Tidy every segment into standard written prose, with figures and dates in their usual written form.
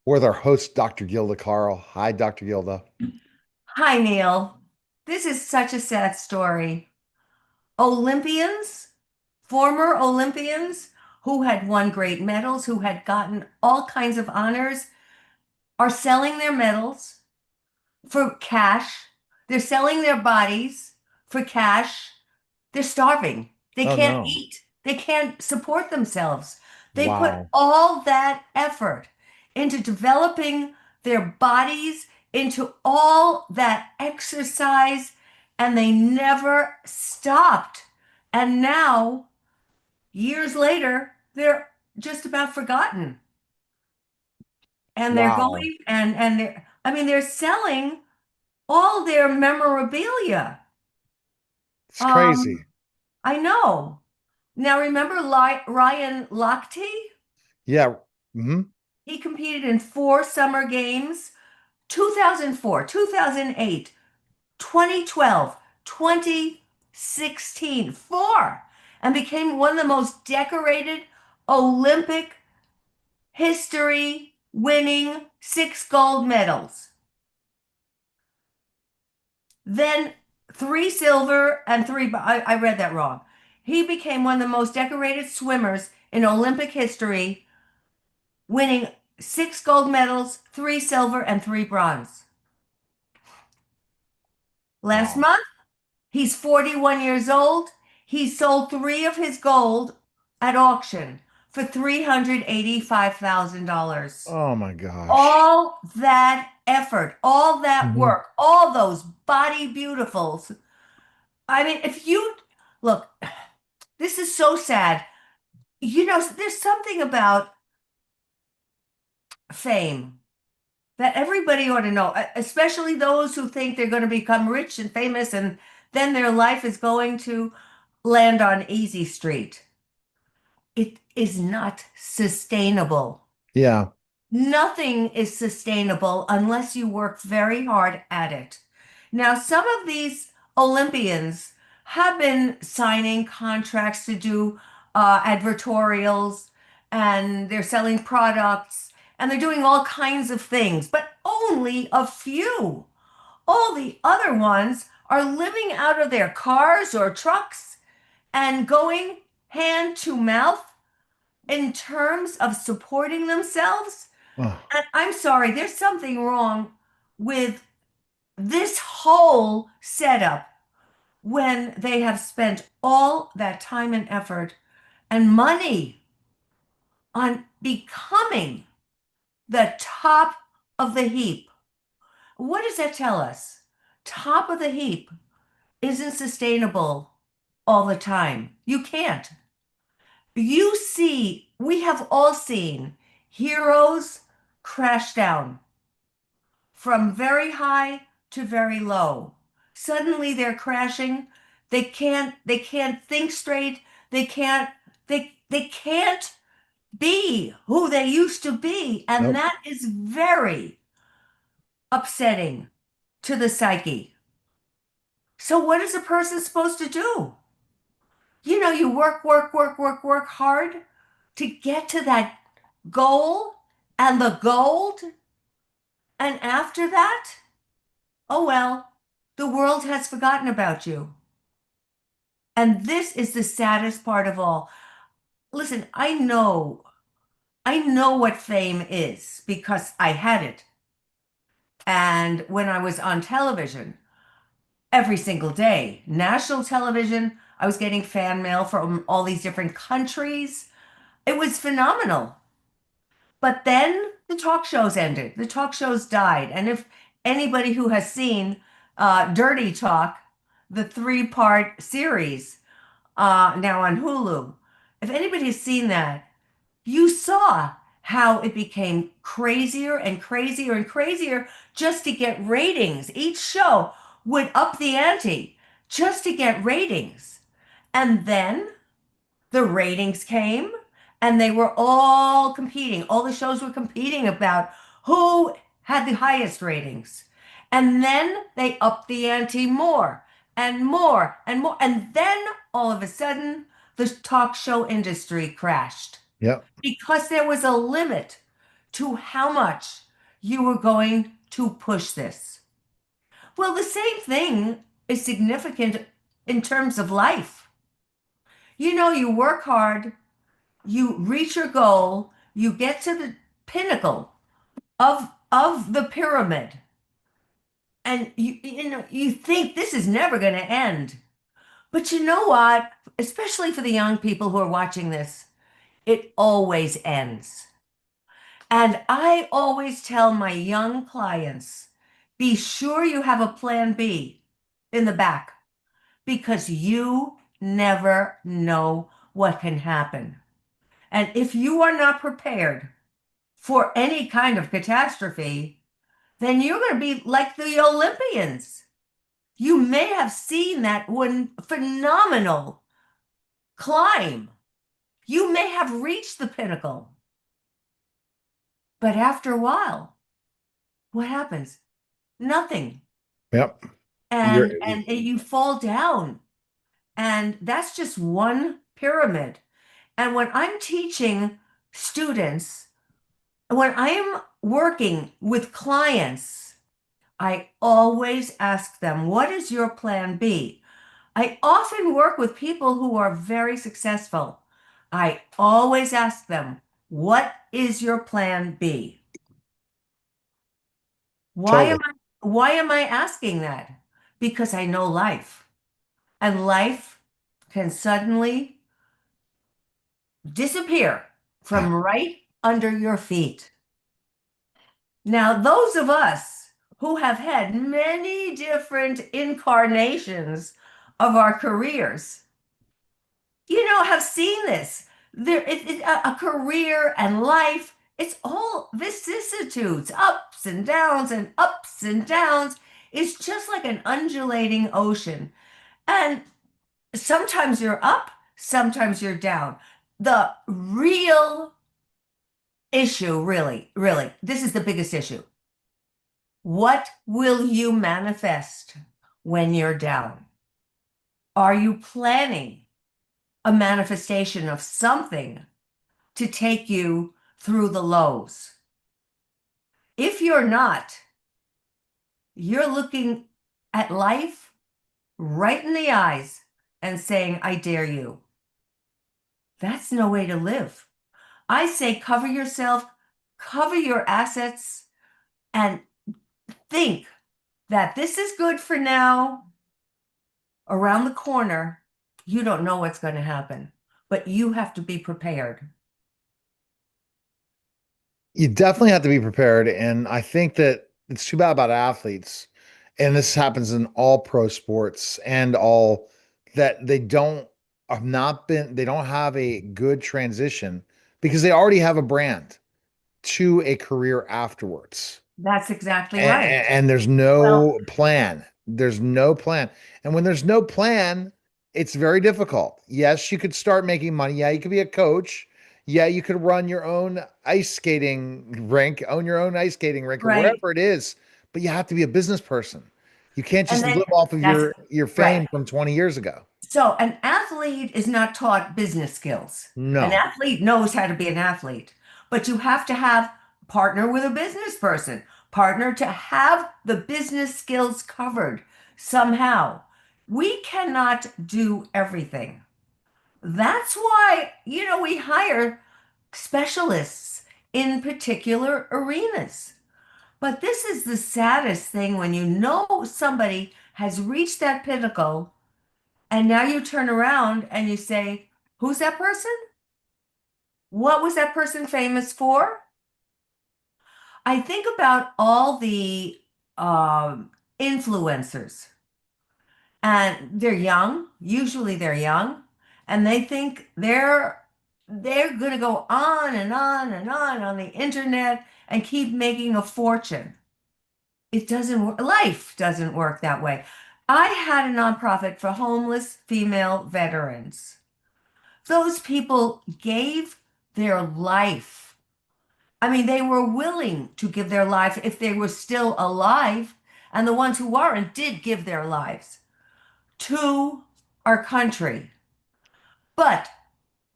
with our host, Dr. Gilda Carl. Hi, Dr. Gilda. Hi, Neil. This is such a sad story. Olympians, former Olympians who had won great medals, who had gotten all kinds of honors, are selling their medals for cash. They're selling their bodies for cash. They're starving. They Oh, can't no. eat. They can't support themselves. They put Wow. all that effort into developing their bodies, into all that exercise, and they never stopped. And now, years later, they're just about forgotten. And they're Wow. going and they're selling all their memorabilia. It's Um, crazy. I know. Now remember Ryan Lochte? Yeah. Hmm. He competed in four summer games, 2004, 2008, 2012, 2016, four, and became one of the most decorated Olympic history winning six gold medals. Then three silver and three, I read that wrong. He became one of the most decorated swimmers in Olympic history, winning six gold medals, three silver, and three bronze. Last Wow. month, he's 41 years old. He sold three of his gold at auction for $385,000. Oh, my gosh. All that effort, all that Hmm. work, all those body beautifuls. I mean, if you look, this is so sad. There's something about fame that everybody ought to know, especially those who think they're going to become rich and famous and then their life is going to land on easy street. It is not sustainable. Yeah. Nothing is sustainable unless you work very hard at it. Now, some of these Olympians have been signing contracts to do advertorials, and they're selling products, and they're doing all kinds of things, but only a few. All the other ones are living out of their cars or trucks and going hand to mouth in terms of supporting themselves. Oh, And I'm sorry, there's something wrong with this whole setup when they have spent all that time and effort and money on becoming the top of the heap. What does that tell us? Top of the heap isn't sustainable all the time. You can't. We have all seen heroes crash down from very high to very low. Suddenly they're crashing. They can't think straight. They can't be who they used to be. And nope. that is very upsetting to the psyche. So what is a person supposed to do? You work, work, work, work, work hard to get to that goal and the gold. And after that, oh well, the world has forgotten about you. And this is the saddest part of all. Listen, I know what fame is because I had it. And when I was on television every single day, national television, I was getting fan mail from all these different countries. It was phenomenal. But then the talk shows ended. The talk shows died. And if anybody who has seen Dirty Talk, the three-part series now on Hulu, if anybody's seen that, you saw how it became crazier and crazier and crazier just to get ratings. Each show would up the ante just to get ratings. And then the ratings came and they were all competing. All the shows were competing about who had the highest ratings. And then they upped the ante more and more and more. And then all of a sudden, the talk show industry crashed Yep. because there was a limit to how much you were going to push this. Well, the same thing is significant in terms of life. You work hard, you reach your goal, you get to the pinnacle of the pyramid, and you think this is never going to end. But you know what? Especially for the young people who are watching this, it always ends. And I always tell my young clients, be sure you have a plan B in the back because you never know what can happen. And if you are not prepared for any kind of catastrophe, then you're going to be like the Olympians. You may have seen that one phenomenal climb. You may have reached the pinnacle. But after a while, what happens? Nothing. Yep. You're And you fall down. And that's just one pyramid. And when I'm teaching students, when I am working with clients, I always ask them, what is your plan B? I often work with people who are very successful. I always ask them, what is your plan B? Why am totally. I why am I asking that? Because I know life. And life can suddenly disappear from right under your feet. Now, those of us who have had many different incarnations of our careers, have seen this. A career and life, it's all vicissitudes, ups and downs and ups and downs. It's just like an undulating ocean. And sometimes you're up, sometimes you're down. The real issue, really, this is the biggest issue. What will you manifest when you're down? Are you planning a manifestation of something to take you through the lows? If you're not, you're looking at life right in the eyes and saying, I dare you. That's no way to live. I say cover yourself, cover your assets, and think that this is good for now. Around the corner, you don't know what's going to happen, but you have to be prepared. You definitely have to be prepared. And I think that it's too bad about athletes. And this happens in all pro sports and all that they don't have a good transition because they already have a brand to a career afterwards. That's exactly right. And there's Well, no plan. There's no plan. And when there's no plan, it's very difficult. Yes, you could start making money. Yeah, you could be a coach. Yeah, you could run your own ice skating rink, own your own ice skating rink or right. wherever it is, but you have to be a business person. You can't And just then live off of that's your right. fame from 20 years ago. So an athlete is not taught business skills. An No. athlete knows how to be an athlete, but you have to have partner with a business person, partner to have the business skills covered somehow. We cannot do everything. That's why, we hire specialists in particular arenas. But this is the saddest thing when you know somebody has reached that pinnacle and now you turn around and you say, who's that person? What was that person famous for? I think about all the influencers, and they're young. Usually they're young, and they think they're going to go on and on and on the internet and keep making a fortune. It doesn't work. Life doesn't work that way. I had a nonprofit for homeless female veterans. Those people gave their life. I mean, they were willing to give their life if they were still alive, and the ones who weren't did give their lives to our country. But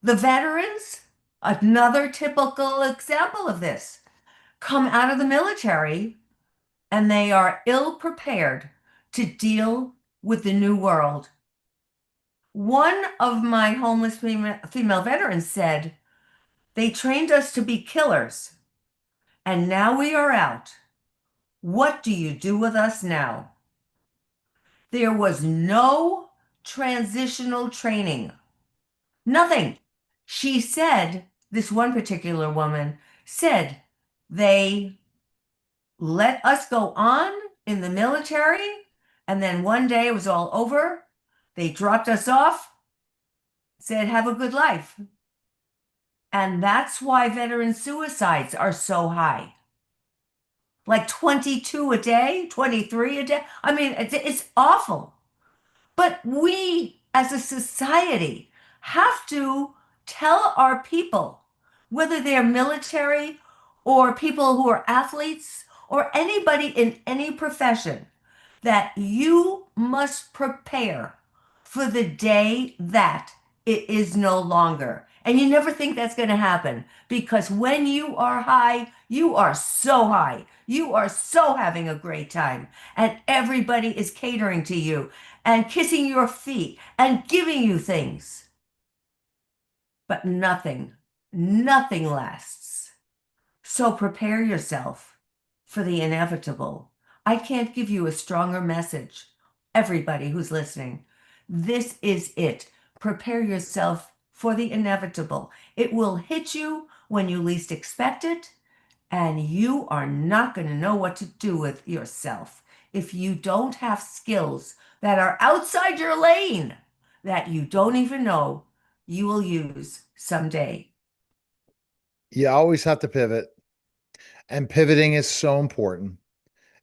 the veterans, another typical example of this. come out of the military and they are ill prepared to deal with the new world. One of my homeless female veterans said, they trained us to be killers, and now we are out. What do you do with us now? There was no transitional training, nothing. She said, this one particular woman said, they let us go on in the military, and then one day it was all over. They dropped us off, said, have a good life. And that's why veteran suicides are so high. Like 22 a day, 23 a day. I mean, it's awful. But we as a society have to tell our people, whether they're military or people who are athletes or anybody in any profession, that you must prepare for the day that it is no longer. And you never think that's going to happen because when you are high, you are so high. You are so having a great time. And everybody is catering to you and kissing your feet and giving you things. But nothing lasts. So prepare yourself for the inevitable. I can't give you a stronger message. Everybody who's listening, this is it. Prepare yourself for the inevitable. It will hit you when you least expect it, and you are not going to know what to do with yourself if you don't have skills that are outside your lane that you don't even know you will use someday. You always have to pivot, and pivoting is so important.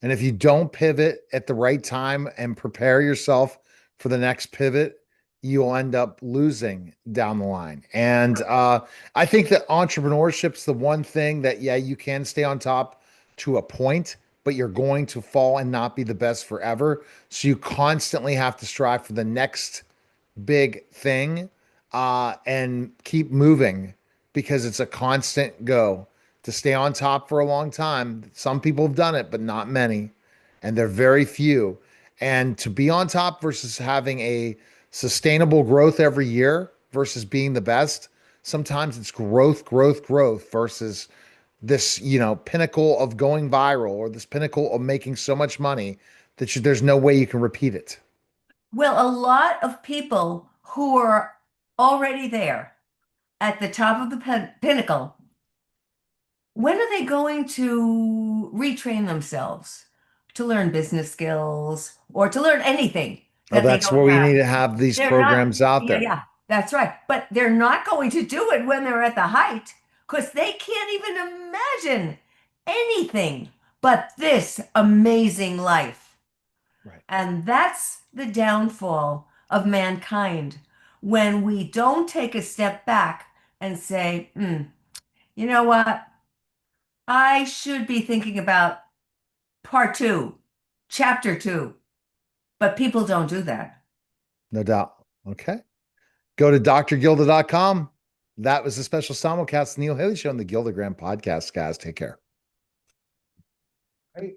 And if you don't pivot at the right time and prepare yourself for the next pivot, you'll end up losing down the line. And I think that entrepreneurship's the one thing that, yeah, you can stay on top to a point, but you're going to fall and not be the best forever. So you constantly have to strive for the next big thing and keep moving because it's a constant go to stay on top for a long time. Some people have done it, but not many, and they're very few. And to be on top versus having a sustainable growth every year versus being the best, sometimes it's growth, growth, growth versus this, pinnacle of going viral or this pinnacle of making so much money that there's no way you can repeat it. Well, a lot of people who are already there at the top of the pinnacle, when are they going to retrain themselves to learn business skills or to learn anything Oh, that they that's don't where we have? need to have these They're not, programs out yeah, there. yeah, that's right. But they're not going to do it when they're at the height because they can't even imagine anything but this amazing life. Right. And that's the downfall of mankind when we don't take a step back and say, you know what? I should be thinking about part two, chapter two. But people don't do that. No doubt. Okay. Go to drgilda.com. That was a special simulcast, Neil Haley Show on the Gildagram podcast, guys. Take care.